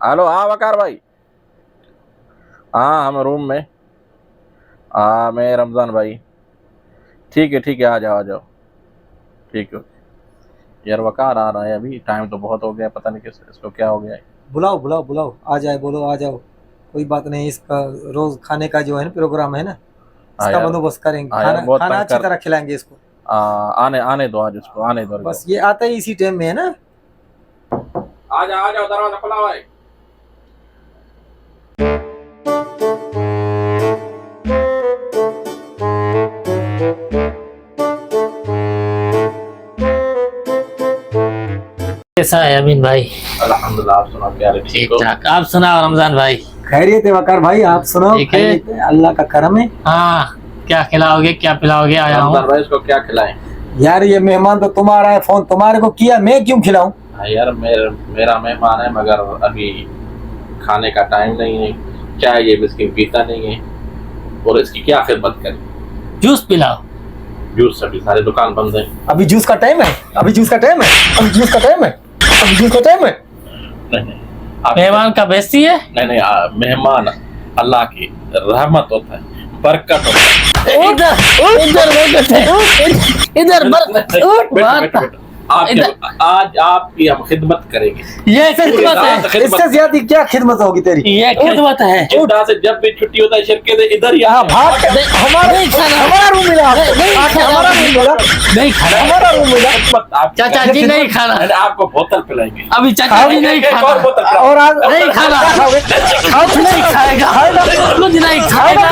Hello, हाँ वकार भाई। हाँ हम रूम में। हाँ मैं रमज़ान भाई। ठीक है, आ जाओ आ जाओ। ठीक है। यार वकार आ रहा है, अभी टाइम तो बहुत हो गया, पता नहीं किस इसको क्या हो गया है। बुलाओ बुलाओ बुलाओ, आ जाए, बोलो आ जाओ। कोई बात नहीं, इसका रोज खाने का जो है ना प्रोग्राम है ना, हाँ इसका यार। बंदोबस्त करेंगे। हाँ यार खाना बहुत खाना तंग अच्छी कर। तरह खिलाएंगे इसको। आने आने दो, आज इसको आने दो बस जाओ। ये आता ही इसी टाइम में है ना। आ जाओ, दरवाजा खुला हुआ है। कैसा है अमीन भाई? अल्हम्दुलिल्लाह, आप सुनाओ क्या है? ठीक ठीक हो? ठाक। आप सुनाओ रमजान भाई। खैरियत है वकार भाई, आप सुनाओ। ठीक है। खैरियत है, अल्लाह का करम है। हाँ, क्या खिलाओगे क्या पिलाओगे? आया रमज़ान हूँ। भाई इसको क्या खिलाएं? यार ये मेहमान तो तुम्हारा है, फोन तुम्हारे को किया, मैं क्यों खिलाऊं? हाँ यार मेरा मेहमान है, मगर अभी खाने का टाइम नहीं है। चाय ये बिस्किट पीता नहीं है, और इसकी क्या खिदमत करें? जूस पिलाओ। जूस अभी सारे दुकान बंद है। अभी जूस का टाइम है, अभी जूस का टाइम है, अभी जूस का टाइम है, अभी जूस का टाइम है। नहीं मेहमान का बेइज्जती है। नहीं, मेहमान अल्लाह की रहमत होता है, बरकत होता है। इधर इधर बरकत है। इधर बेटा, आज आपकी हम खिदमत करेंगे। ये खिदमत है। इससे ज्यादा क्या खिदमत होगी तेरी? ये खिदमत है। जिद्दा से जब भी छुट्टी होता है शरके से इधर ही हाँ आते हैं। भाग के हमारा नहीं खाना। हमारा रूम मिला आपको। नहीं आके खाना। हमारा रूम मिला, नहीं खाना। हमारा रूम मिला। खिदमत आपकी चाचा करेंगे। जी नहीं खाना। अरे आपको बोतल पिलाएंगे। अभी चाचा जी नहीं एक और खाना। बोतल पिलाओ। और आज नहीं खाना। खाओगे? कुछ नहीं खाएगा। कुछ नहीं खाएगा।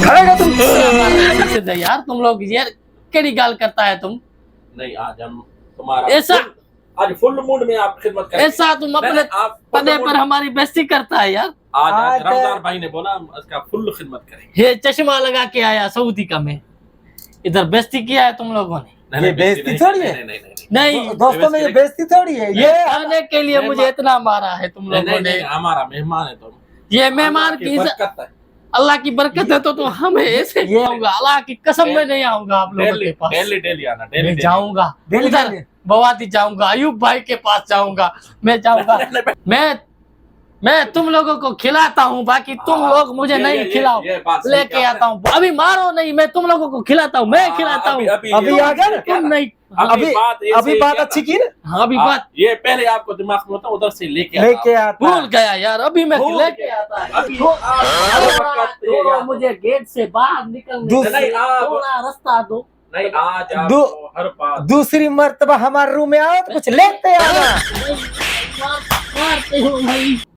खाएगा तुम? यार तुम लोग यार केड़ी गाल करता है तुम? नहीं, आज हम तुम्हारा ऐसा आज फुल मूड में आप खिदमत करेंगे। ऐसा तुम अपने आप पदे पर हमारी बेइज्जती करता है यार। आज आज रमजान भाई ने बोला हम इसका फुल खिदमत करेंगे। ये चश्मा लगा के आया सऊदी का में, इधर बेइज्जती किया है तुम लोगों ने। ये बेइज्जती थोड़ी है। नहीं दोस्तों में ये बेइज्जती थोड़ी है। ये खाने के लिए मुझे इतना मारा है तुम लोगों ने। हमारा मेहमान है तुम। ये मेहमान की इज्जत बरकत है। अल्लाह की बरकत है तो हमें ऐसे ये- आऊंगा। अल्लाह की कसम में नहीं आऊंगा आप लोगों के पास। डेली आना, मैं डेली जाऊंगा डेली उधर डेली। बवाती जाऊंगा, अयूब भाई के पास जाऊंगा। मैं जाऊंगा। मैं तुम लोगों को खिलाता हूँ, बाकी तुम लोग मुझे नहीं खिलाओ। लेके आता हूँ, अभी मारो नहीं, मैं तुम लोगों को खिलाता हूँ, मैं खिलाता हूँ। अभी आ गया ना? तुम नहीं। अभी बात अच्छी की ना? हाँ अभी बात ये पहले आपको दिमाग में होता, उधर से लेके लेके आता भूल गया यार। अभी मैं भूल लेके आता है। अभी छोड़ो मुझे, गेट से बाहर निकलने दूसरी- थोड़ा रास्ता दो। नहीं, आज दो- आपको हर बात दूसरी मर्तबा हमारे रूम में आओ तो कुछ लेते आना। मारते हो भाई।